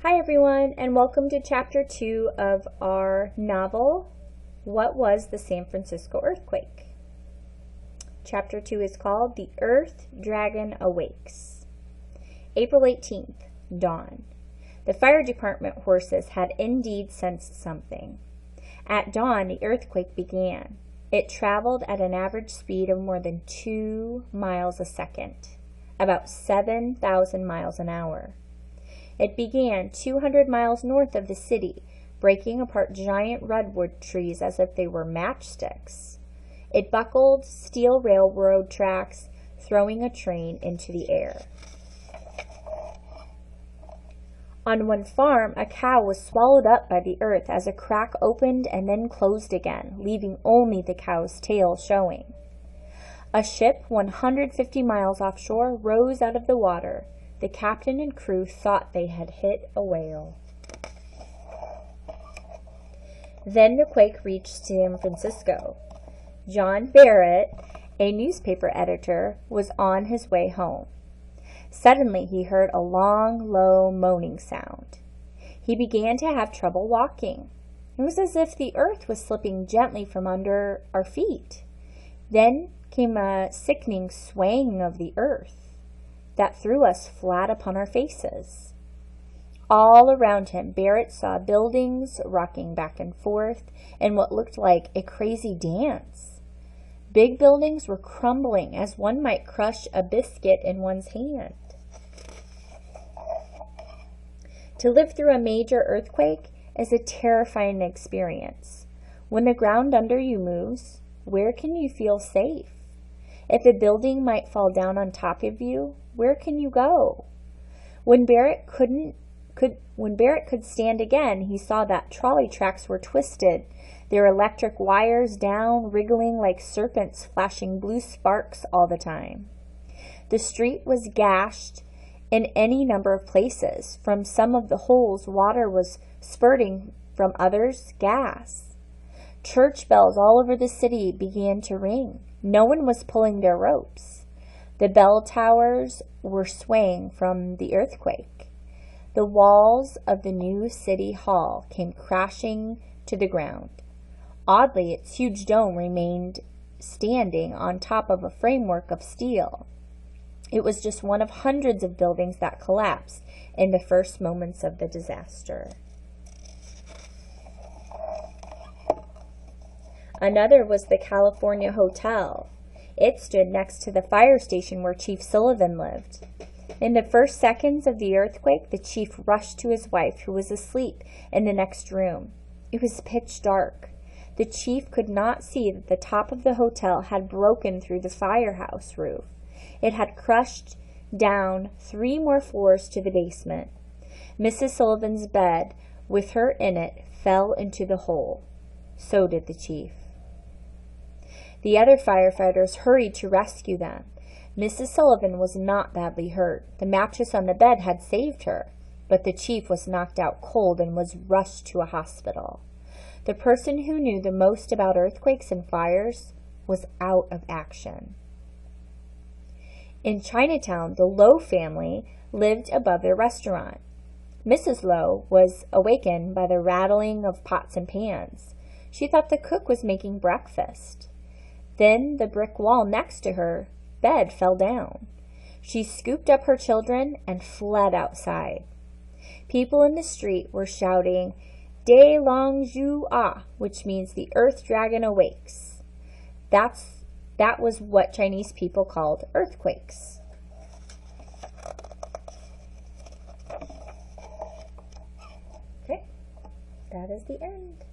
Hi everyone, and welcome to Chapter 2 of our novel, What Was the San Francisco Earthquake? Chapter 2 is called The Earth Dragon Awakes. April 18th, dawn. The fire department horses had indeed sensed something. At dawn, the earthquake began. It traveled at an average speed of more than 2 miles a second, about 7,000 miles an hour. It began 200 miles north of the city, breaking apart giant redwood trees as if they were matchsticks. It buckled steel railroad tracks, throwing a train into the air. On one farm, a cow was swallowed up by the earth as a crack opened and then closed again, leaving only the cow's tail showing. A ship 150 miles offshore rose out of the water. The captain and crew thought they had hit a whale. Then the quake reached San Francisco. John Barrett, a newspaper editor, was on his way home. Suddenly he heard a long, low moaning sound. He began to have trouble walking. It was as if the earth was slipping gently from under our feet. Then came a sickening swaying of the earth that threw us flat upon our faces. All around him, Barrett saw buildings rocking back and forth in what looked like a crazy dance. Big buildings were crumbling as one might crush a biscuit in one's hand. To live through a major earthquake is a terrifying experience. When the ground under you moves, where can you feel safe? If a building might fall down on top of you, where can you go? When Barrett could stand again, he saw that trolley tracks were twisted, their electric wires down, wriggling like serpents, flashing blue sparks all the time. The street was gashed in any number of places. From some of the holes, water was spurting, from others, gas. Church bells all over the city began to ring. No one was pulling their ropes. The bell towers were swaying from the earthquake. The walls of the new city hall came crashing to the ground. Oddly, its huge dome remained standing on top of a framework of steel. It was just one of hundreds of buildings that collapsed in the first moments of the disaster. Another was the California Hotel. It stood next to the fire station where Chief Sullivan lived. In the first seconds of the earthquake, the chief rushed to his wife, who was asleep in the next room. It was pitch dark. The chief could not see that the top of the hotel had broken through the firehouse roof. It had crushed down 3 more floors to the basement. Mrs. Sullivan's bed, with her in it, fell into the hole. So did the chief. The other firefighters hurried to rescue them. Mrs. Sullivan was not badly hurt. The mattress on the bed had saved her, but the chief was knocked out cold and was rushed to a hospital. The person who knew the most about earthquakes and fires was out of action. In Chinatown, the Lowe family lived above their restaurant. Mrs. Lowe was awakened by the rattling of pots and pans. She thought the cook was making breakfast. Then the brick wall next to her bed fell down. She scooped up her children and fled outside. People in the street were shouting, "De Long Ju Ah," which means the earth dragon awakes. That was what Chinese people called earthquakes. Okay, that is the end.